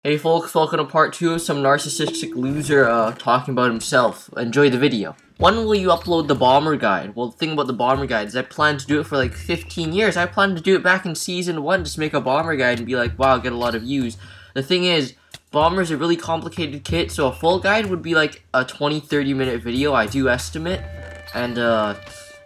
Hey folks, welcome to part 2 of some narcissistic loser talking about himself. Enjoy the video. When will you upload the bomber guide? Well, the thing about the bomber guide is I plan to do it for like 15 years. I planned to do it back in season 1, just make a bomber guide and be like, wow, get a lot of views. The thing is, bomber's a really complicated kit, so a full guide would be like a 20-30 minute video, I do estimate. And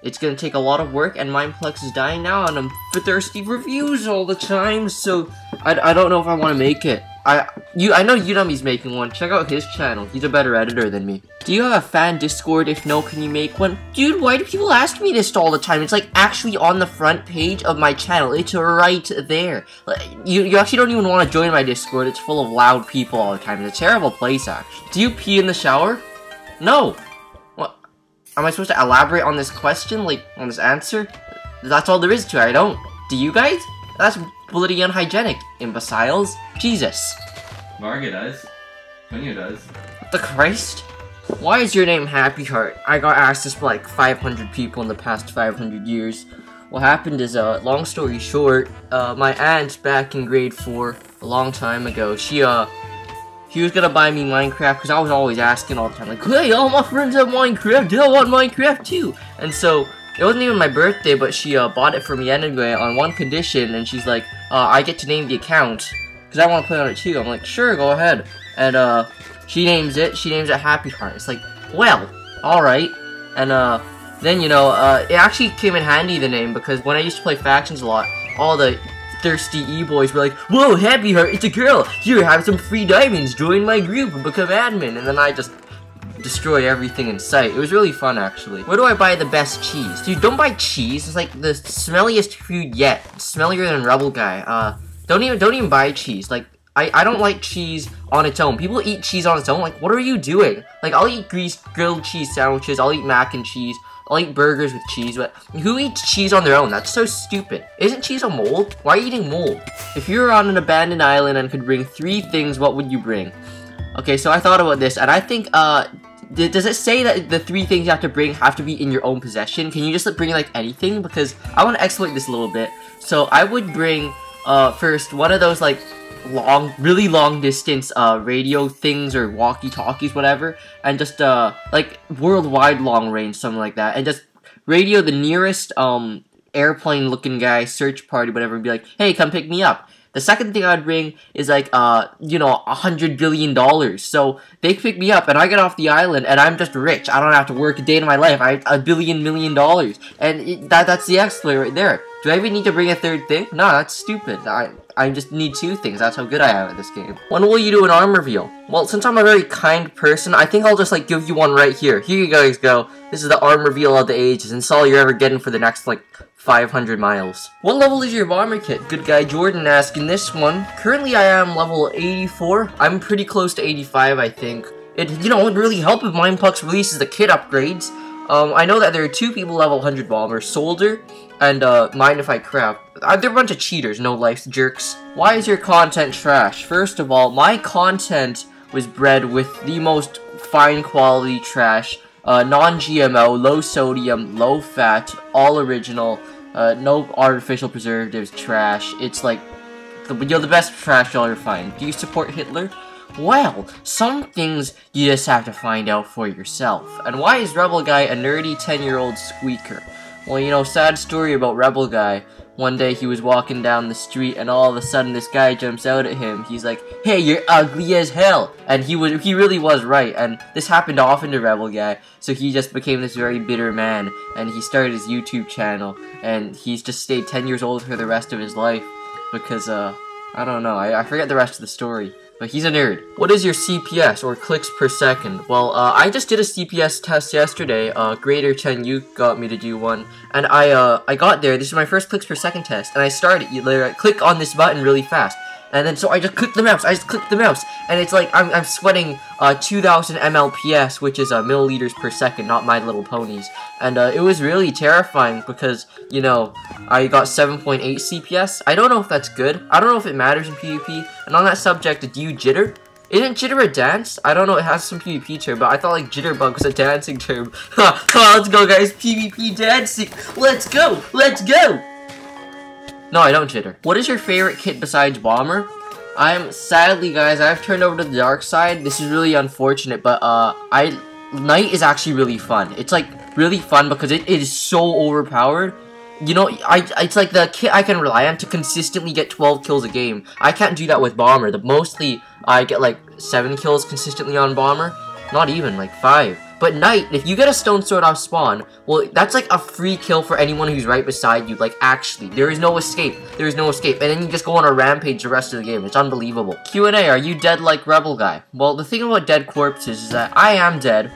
it's gonna take a lot of work, and Mineplex is dying now, and I'm thirsty for views all the time, so I don't know if I want to make it. I know Udemy's making one. Check out his channel. He's a better editor than me. Do you have a fan Discord? If no, can you make one? Dude, why do people ask me this all the time? It's like actually on the front page of my channel. It's right there. Like, you actually don't even want to join my Discord. It's full of loud people all the time. It's a terrible place, actually. Do you pee in the shower? No. What? Am I supposed to elaborate on this question? Like, on this answer? That's all there is to it. I don't. Do you guys? That's bloody unhygienic, imbeciles. Jesus. Marga does. Tonya does. The Christ? Why is your name Happyheart? I got asked this by like 500 people in the past 500 years. What happened is, long story short, my aunt back in grade 4, a long time ago, she was gonna buy me Minecraft because I was always asking all the time, like, hey, all my friends have Minecraft, I want Minecraft too! And so, it wasn't even my birthday, but she bought it for me anyway on one condition, and she's like, I get to name the account, because I want to play on it too. I'm like, sure, go ahead. And she names it Happyheart. It's like, well, alright. And then, you know, it actually came in handy, the name, because when I used to play factions a lot, all the thirsty e-boys were like, whoa, Happyheart, it's a girl! Here, have some free diamonds, join my group and become admin. And then I just destroy everything in sight. It was really fun, actually. Where do I buy the best cheese? Dude, don't buy cheese. It's like the smelliest food yet. Smellier than Rebel Guy. Don't even buy cheese. Like, I don't like cheese on its own. People eat cheese on its own. Like, what are you doing? Like, I'll eat grilled cheese sandwiches. I'll eat mac and cheese. I'll eat burgers with cheese. But who eats cheese on their own? That's so stupid. Isn't cheese a mold? Why are you eating mold? If you were on an abandoned island and could bring 3 things, what would you bring? Okay, so I thought about this, and I think, does it say that the 3 things you have to bring have to be in your own possession? Can you just bring, like, anything? Because I want to exploit this a little bit. So I would bring, first, one of those, like, really long distance, radio things or walkie-talkies, whatever. And just, like, worldwide long range, something like that. And just radio the nearest, airplane-looking guy, search party, whatever, and be like, hey, come pick me up. The second thing I'd bring is like, you know, $100 billion. So they pick me up and I get off the island and I'm just rich. I don't have to work a day in my life. I have $1 million. And that's the exploit right there. Do I even need to bring a 3rd thing? No, that's stupid. I just need 2 things. That's how good I am at this game. When will you do an arm reveal? Well, since I'm a very kind person, I think I'll just like give you one right here. Here you guys go. This is the arm reveal of the ages, and it's all you're ever getting for the next like 500 miles. What level is your bomber kit? Good guy Jordan asking this one. Currently I am level 84. I'm pretty close to 85, I think. It would really help if Mineplex releases the kit upgrades. I know that there are 2 people level 100 bomber, Soldier and Mind If I Craft. They're a bunch of cheaters, no life jerks. Why is your content trash? First of all, my content was bred with the most fine quality trash. Non-GMO, low sodium, low fat, all original, no artificial preservatives, trash. It's like, the best trash you'll ever find. Do you support Hitler? Well, some things you just have to find out for yourself. And why is Rebel Guy a nerdy 10-year-old squeaker? Well, you know, sad story about Rebel Guy. One day he was walking down the street and all of a sudden this guy jumps out at him. He's like, hey, you're ugly as hell. And he really was right. And this happened often to Rebel Guy. So he just became this very bitter man. And he started his YouTube channel. And he's just stayed 10 years old for the rest of his life. Because, I don't know. I forget the rest of the story. But he's a nerd. What is your CPS, or clicks per second? Well, I just did a CPS test yesterday. Greater 10 U got me to do one. And I got there. This is my first clicks per second test. And I started. You click on this button really fast. And then, so I just clicked the mouse. And it's like, I'm sweating 2,000 mlps, which is milliliters per second, not My Little Ponies. And it was really terrifying because, you know, I got 7.8 CPS. I don't know if that's good. I don't know if it matters in PvP. And on that subject, do you jitter? Isn't jitter a dance? I don't know, it has some PvP term, but I thought like jitterbug was a dancing term. Let's go guys, PvP dancing. Let's go, let's go. No, I don't jitter. What is your favorite kit besides bomber? Sadly, guys, I've turned over to the dark side. This is really unfortunate, but night is actually really fun. It's like really fun because it is so overpowered. You know, it's like the kit I can rely on to consistently get 12 kills a game. I can't do that with Bomber. Mostly I get like 7 kills consistently on Bomber. Not even, like 5. But Knight, if you get a stone sword off spawn, well, that's like a free kill for anyone who's right beside you. Like, actually, there is no escape. There is no escape. And then you just go on a rampage the rest of the game. It's unbelievable. Q&A, are you dead like Rebel Guy? Well, the thing about dead corpses is that I am dead.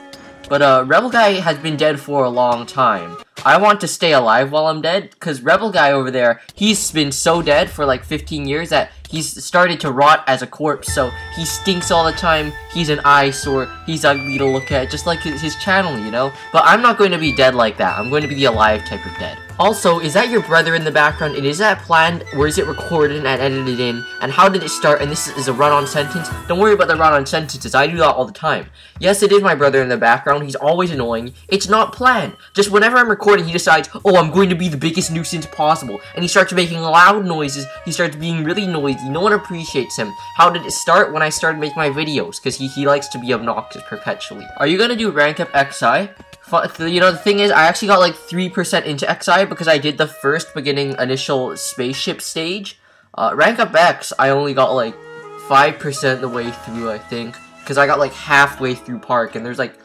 But Rebel Guy has been dead for a long time. I want to stay alive while I'm dead, because Rebel Guy over there, he's been so dead for like 15 years that he's started to rot as a corpse, so he stinks all the time, he's an eyesore, he's ugly to look at, just like his channel, you know? But I'm not going to be dead like that, I'm going to be the alive type of dead. Also, is that your brother in the background, and is that planned, or is it recorded and edited in, and how did it start, and this is a run-on sentence? Don't worry about the run-on sentences, I do that all the time. Yes, it is my brother in the background, he's always annoying, it's not planned. Just whenever I'm recording, he decides, oh, I'm going to be the biggest nuisance possible, and he starts making loud noises, he starts being really noisy, no one appreciates him. How did it start? When I started making my videos, because he likes to be obnoxious perpetually. Are you gonna do rank up XI? You know, the thing is, I actually got like 3% into XI because I did the first beginning initial spaceship stage. Rank up X, I only got like 5% the way through, I think. Because I got like halfway through Park, and there's like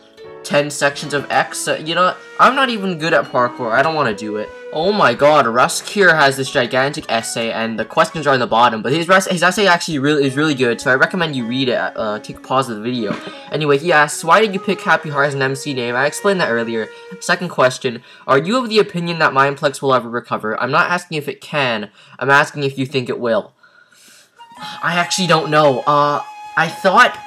10 sections of X. You know what? I'm not even good at parkour. I don't want to do it. Oh my god, Rusk here has this gigantic essay, and the questions are on the bottom, but his essay actually is really good, so I recommend you read it. Take a pause of the video. Anyway, he asks, why did you pick Happyheart as an MC name? I explained that earlier. Second question, are you of the opinion that Mineplex will ever recover? I'm not asking if it can, I'm asking if you think it will. I actually don't know.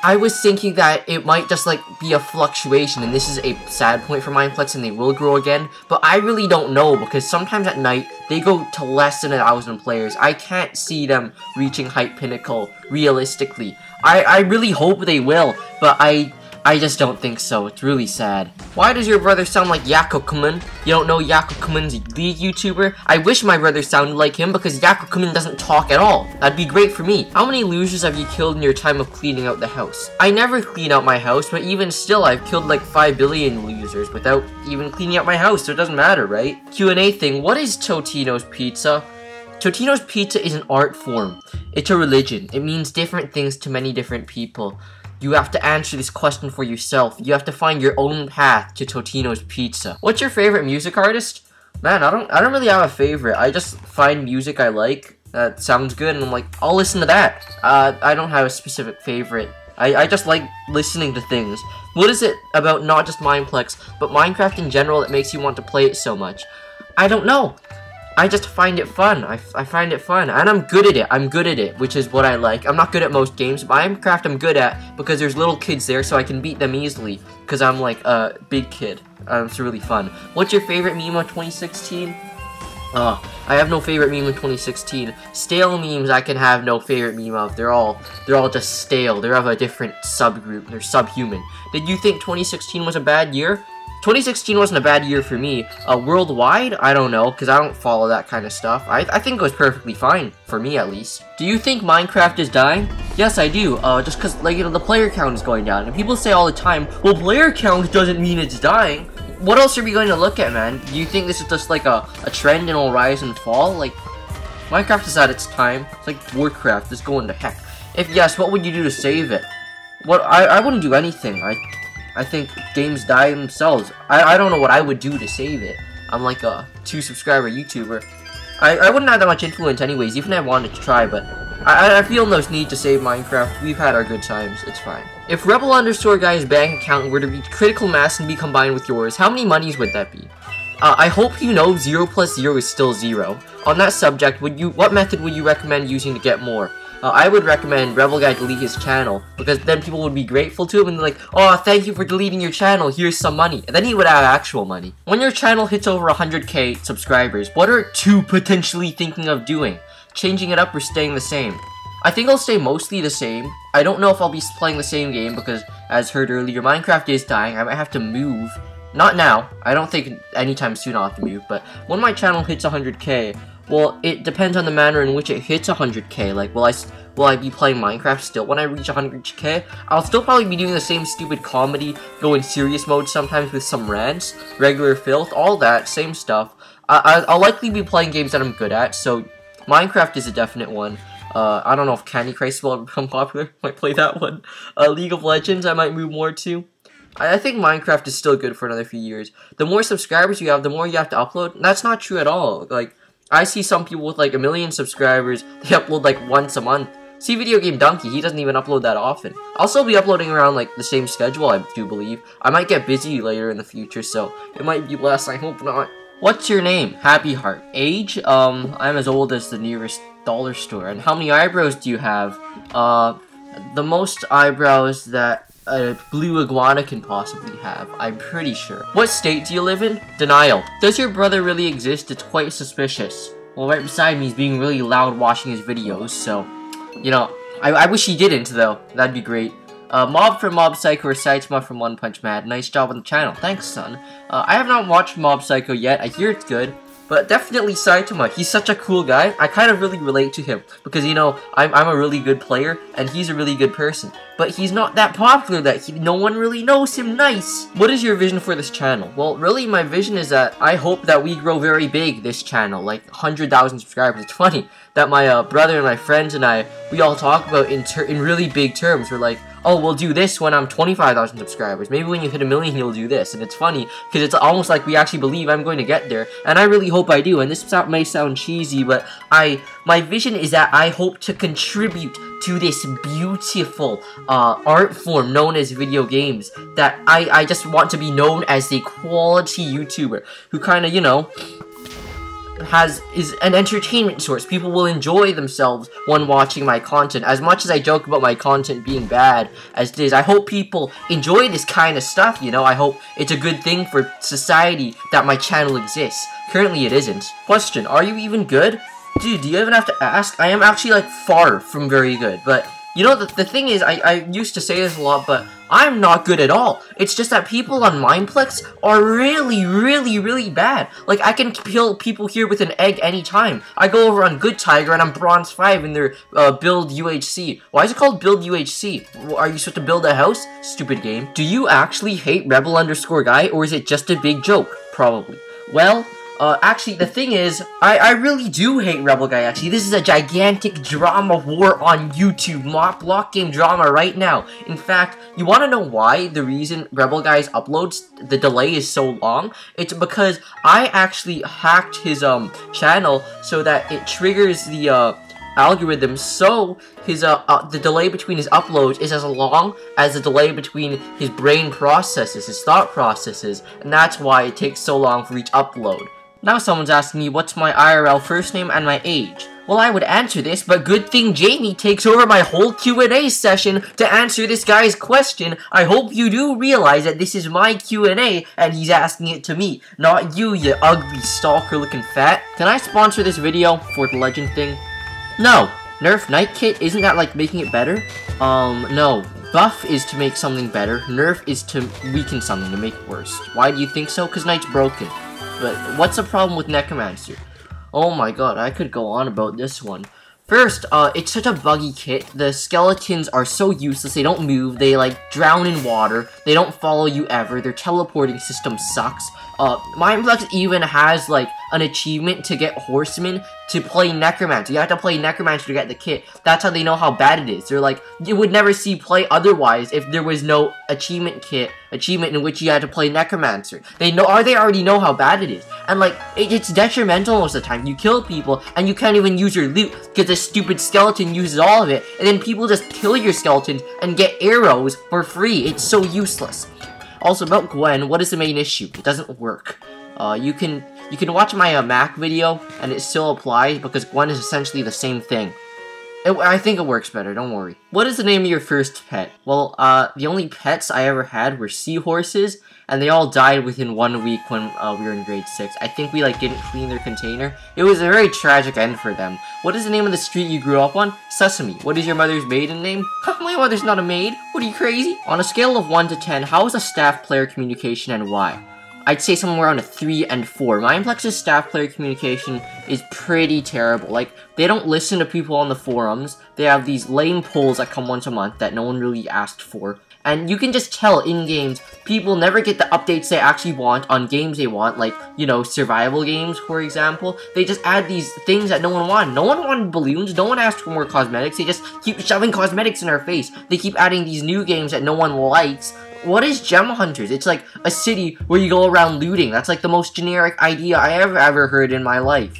I was thinking that it might just, like, be a fluctuation, and this is a sad point for Mineplex, and they will grow again, but I really don't know, because sometimes at night, they go to less than 1,000 players. I can't see them reaching Hype Pinnacle, realistically. I really hope they will, but I just don't think so. It's really sad. Why does your brother sound like Yakukuman? You don't know Yakukuman's League YouTuber? I wish my brother sounded like him because Yakukuman doesn't talk at all. That'd be great for me. How many losers have you killed in your time of cleaning out the house? I never clean out my house, but even still, I've killed like 5 billion losers without even cleaning out my house, so it doesn't matter, right? Q&A thing, what is Totino's Pizza? Totino's Pizza is an art form. It's a religion. It means different things to many different people. You have to answer this question for yourself. You have to find your own path to Totino's Pizza. What's your favorite music artist? Man, I don't really have a favorite. I just find music I like that sounds good, and I'm like, I'll listen to that. I don't have a specific favorite. I just like listening to things. What is it about not just Mineplex, but Minecraft in general that makes you want to play it so much? I don't know. I just find it fun. I find it fun, and I'm good at it. I'm good at it, which is what I like. I'm not good at most games. Minecraft I'm good at because there's little kids there, so I can beat them easily because I'm like a big kid. It's really fun. What's your favorite meme of 2016? I have no favorite meme of 2016. Stale memes I can have no favorite meme of. They're all just stale. They're of a different subgroup. They're subhuman. Did you think 2016 was a bad year? 2016 wasn't a bad year for me. Worldwide? I don't know, because I don't follow that kind of stuff. I think it was perfectly fine, for me at least. Do you think Minecraft is dying? Yes, I do, just because, like, you know, the player count is going down. And people say all the time, well, player count doesn't mean it's dying. What else are we going to look at, man? Do you think this is just, like, a trend and it'll rise and fall? Like, Minecraft is at its time. It's like Warcraft, it's going to heck. If yes, what would you do to save it? I wouldn't do anything. I think games die themselves. I don't know what I would do to save it. I'm like a 2-subscriber YouTuber. I wouldn't have that much influence anyways, even if I wanted to try, but I feel no need to save Minecraft. We've had our good times. It's fine. If Rebel_Guy's bank account were to reach critical mass and be combined with yours, how many monies would that be? I hope you know 0 plus 0 is still 0. On that subject, what method would you recommend using to get more? I would recommend Rebel Guy delete his channel, because then people would be grateful to him and be like, oh, thank you for deleting your channel, here's some money. And then he would have actual money. When your channel hits over 100k subscribers, what are you potentially thinking of doing? Changing it up or staying the same? I think I'll stay mostly the same. I don't know if I'll be playing the same game, because, as heard earlier, Minecraft is dying. I might have to move. Not now. I don't think anytime soon I'll have to move, but when my channel hits 100k, Well, it depends on the manner in which it hits 100k. Like, will I be playing Minecraft still when I reach 100k? I'll still probably be doing the same stupid comedy, go in serious mode sometimes with some rants, regular filth, all that, same stuff. I'll likely be playing games that I'm good at, so Minecraft is a definite one. I don't know if Candy Crush will ever become popular. Might play that one. League of Legends, I might move more to. I think Minecraft is still good for another few years. The more subscribers you have, the more you have to upload. That's not true at all. Like, I see some people with like 1 million subscribers, they upload like once a month. See Video Game Donkey, he doesn't even upload that often. I'll still be uploading around like the same schedule, I do believe. I might get busy later in the future, so it might be less, I hope not. What's your name? Happyheart. Age? I'm as old as the nearest dollar store. And how many eyebrows do you have? The most eyebrows that a blue iguana can possibly have, I'm pretty sure. What state do you live in? Denial. Does your brother really exist? It's quite suspicious. Well, right beside me, he's being really loud watching his videos, so, you know, I wish he didn't, though. That'd be great. Mob from Mob Psycho or Saitama from One Punch Man. Nice job on the channel. Thanks, son. I have not watched Mob Psycho yet. I hear it's good. But definitely Saitama. He's such a cool guy. I kind of really relate to him. Because, you know, I'm a really good player. And he's a really good person. But he's not that popular that no one really knows him nice. What is your vision for this channel? Well, really, my vision is that I hope that we grow very big, this channel. Like, 100,000 subscribers. It's funny that my brother and my friends and we all talk about in really big terms. We're like, oh, we'll do this when I'm 25,000 subscribers. Maybe when you hit 1 million, you'll do this. And it's funny, because it's almost like we actually believe I'm going to get there. And I really hope I do. And this may sound cheesy, but my vision is that I hope to contribute to this beautiful art form known as video games. That I just want to be known as a quality YouTuber who kind of, you know, is an entertainment source. People will enjoy themselves when watching my content. As much as I joke about my content being bad as it is, I hope people enjoy this kind of stuff, you know? I hope it's a good thing for society that my channel exists. Currently it isn't. Question, are you even good? Dude, do you even have to ask? I am actually like far from very good, but you know, the thing is, I used to say this a lot, but I'm not good at all. It's just that people on Mineplex are really, really, really bad. Like, I can kill people here with an egg anytime. I go over on Good Tiger and I'm Bronze 5 in their build UHC. Why is it called build UHC? Are you supposed to build a house? Stupid game. Do you actually hate Rebel_Guy, or is it just a big joke? Probably. Well, actually, the thing is, I really do hate Rebel Guy, actually. This is a gigantic drama war on YouTube. Block game drama right now. In fact, you want to know why the reason Rebel Guy's uploads, the delay is so long? It's because I actually hacked his, channel so that it triggers the, algorithm, so his the delay between his uploads is as long as the delay between his brain processes, his thought processes, and that's why it takes so long for each upload. Now someone's asking me what's my IRL first name and my age. Well, I would answer this, but good thing Jamie takes over my whole Q&A session to answer this guy's question. I hope you do realize that this is my Q&A, and he's asking it to me, not you, you ugly stalker-looking fat. Can I sponsor this video for the legend thing? No. Nerf Night Kit, isn't that like making it better? No. Buff is to make something better. Nerf is to weaken something to make it worse. Why do you think so? Because Knight's broken. But what's the problem with Necromancer? Oh my god, I could go on about this one. First, it's such a buggy kit. The skeletons are so useless. They don't move. They, like, drown in water. They don't follow you ever. Their teleporting system sucks. Mineplex even has, like, an achievement to get Horsemen to play Necromancer. You have to play Necromancer to get the kit. That's how they know how bad it is. They're like, you would never see play otherwise if there was no achievement in which you had to play Necromancer. They already know how bad it is. And, like, it's detrimental most of the time. You kill people, and you can't even use your loot, because the stupid skeleton uses all of it, and then people just kill your skeletons and get arrows for free. It's so useless. Also, about Gwen, what is the main issue? It doesn't work. You can watch my Mac video, and it still applies, because Gwen is essentially the same thing. I think it works better, don't worry. What is the name of your first pet? Well, the only pets I ever had were seahorses, and they all died within 1 week when we were in grade 6. I think we, like, didn't clean their container. It was a very tragic end for them. What is the name of the street you grew up on? Sesame. What is your mother's maiden name? My mother's not a maid. What, are you crazy? On a scale of 1 to 10, how is a staff-player communication and why? I'd say somewhere around a 3 and 4. Mineplex's staff player communication is pretty terrible. Like, they don't listen to people on the forums. They have these lame polls that come once a month that no one really asked for. And you can just tell in games, people never get the updates they actually want on games they want, like, you know, survival games, for example. They just add these things that no one wanted. No one wanted balloons, no one asked for more cosmetics, they just keep shoving cosmetics in our face. They keep adding these new games that no one likes. What is Gem Hunters? It's like a city where you go around looting. That's like the most generic idea I ever heard in my life.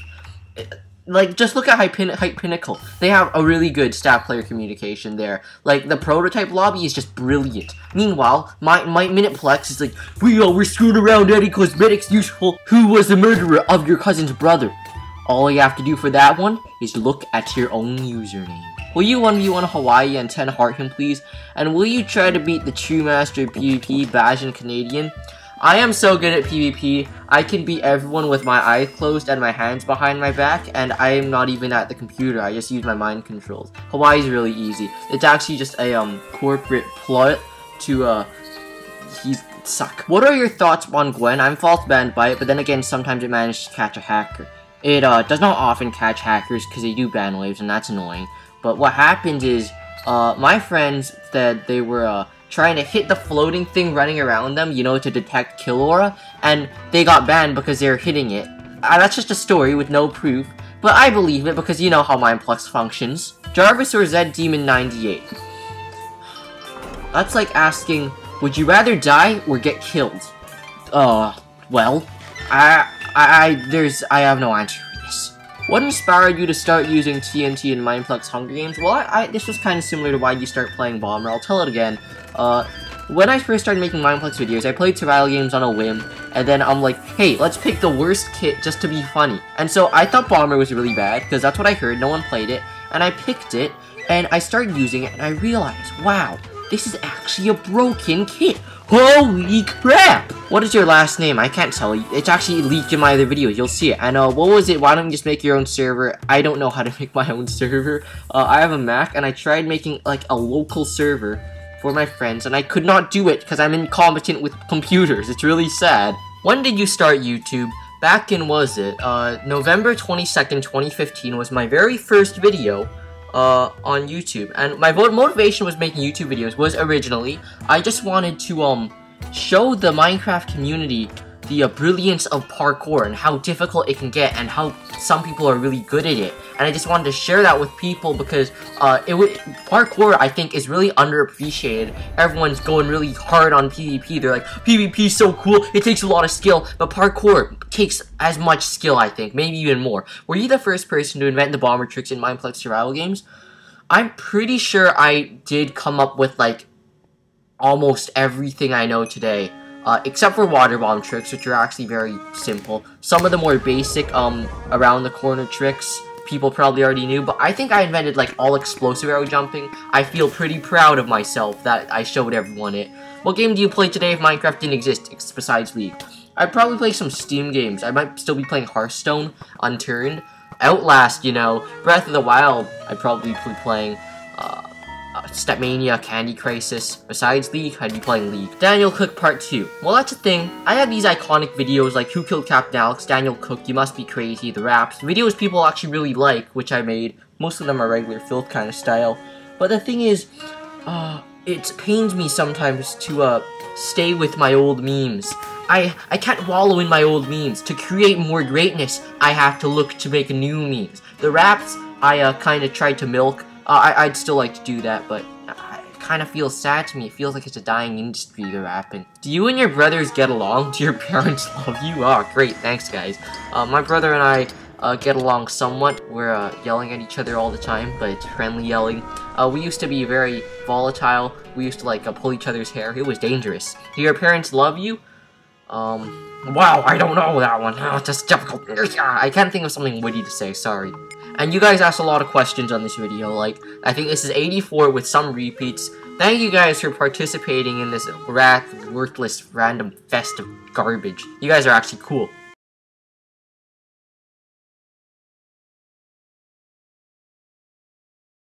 Like, just look at Hype Pinnacle. They have a really good staff-player communication there. Like, the prototype lobby is just brilliant. Meanwhile, my Mineplex is like, we're screwing around adding cosmetics useful. Who was the murderer of your cousin's brother? All you have to do for that one is look at your own username. Will you 1v1 Hawaii and 10 heart him, please? And will you try to beat the true master of PvP, Bajan Canadian? I am so good at PvP, I can beat everyone with my eyes closed and my hands behind my back, and I am not even at the computer, I just use my mind controls. Hawaii's really easy. It's actually just a corporate plot to he's suck. What are your thoughts on Gwen? I'm false banned by it, but then again, sometimes it manages to catch a hacker. It does not often catch hackers because they do ban waves, and that's annoying. But what happens is, my friends said they were trying to hit the floating thing running around them, you know, to detect kill aura, and they got banned because they were hitting it. That's just a story with no proof, but I believe it because you know how Mineplex functions. Jarvis or Zed Demon 98? That's like asking, would you rather die or get killed? Well, I have no answer for this. What inspired you to start using TNT in Mineplex Hunger Games? Well, this was kind of similar to why you start playing Bomber. I'll tell it again. When I first started making Mineplex videos, I played survival games on a whim, and then I'm like, hey, let's pick the worst kit just to be funny. And so I thought Bomber was really bad, because that's what I heard, no one played it, and I picked it, and I started using it, and I realized, wow, this is actually a broken kit. Holy crap! What is your last name? I can't tell you. It's actually leaked in my other videos. You'll see it. And, what was it? Why don't you just make your own server? I don't know how to make my own server. I have a Mac, and I tried making, like, a local server for my friends, and I could not do it because I'm incompetent with computers. It's really sad. When did you start YouTube? Back in, was it? November 22nd, 2015 was my very first video on YouTube, and my motivation was making YouTube videos was originally I just wanted to show the Minecraft community the brilliance of parkour and how difficult it can get and how some people are really good at it, and I just wanted to share that with people because parkour I think is really underappreciated. Everyone's going really hard on PvP. They're like, PvP's so cool, it takes a lot of skill, but parkour takes as much skill, I think, maybe even more. Were you the first person to invent the bomber tricks in Mineplex survival games? I'm pretty sure I did come up with like almost everything I know today. Except for water bomb tricks, which are actually very simple. Some of the more basic, around the corner tricks, people probably already knew, but I think I invented, like, all explosive arrow jumping. I feel pretty proud of myself that I showed everyone it. What game do you play today if Minecraft didn't exist, besides League? I'd probably play some Steam games. I might still be playing Hearthstone, Unturned, Outlast, you know, Breath of the Wild. I'd probably be playing, Stepmania, Candy Crisis. Besides League, I'd be playing League. Daniel Cook Part 2. Well, that's a thing. I have these iconic videos like Who Killed Captain Alex, Daniel Cook, You Must Be Crazy, The Raps. Videos people actually really like, which I made. Most of them are regular filth kind of style. But the thing is, it pains me sometimes to, stay with my old memes. I can't wallow in my old memes. To create more greatness, I have to look to make new memes. The Raps, I, kind of tried to milk. I'd still like to do that, but it kind of feels sad to me. It feels like it's a dying industry, the rapping. Do you and your brothers get along? Do your parents love you? Oh, great. Thanks, guys. My brother and I get along somewhat. We're yelling at each other all the time, but it's friendly yelling. We used to be very volatile. We used to, like, pull each other's hair. It was dangerous. Do your parents love you? Wow, I don't know that one. Oh, it's just difficult. I can't think of something witty to say, sorry. And you guys asked a lot of questions on this video, like, I think this is 84 with some repeats. Thank you guys for participating in this worthless random fest of garbage. You guys are actually cool.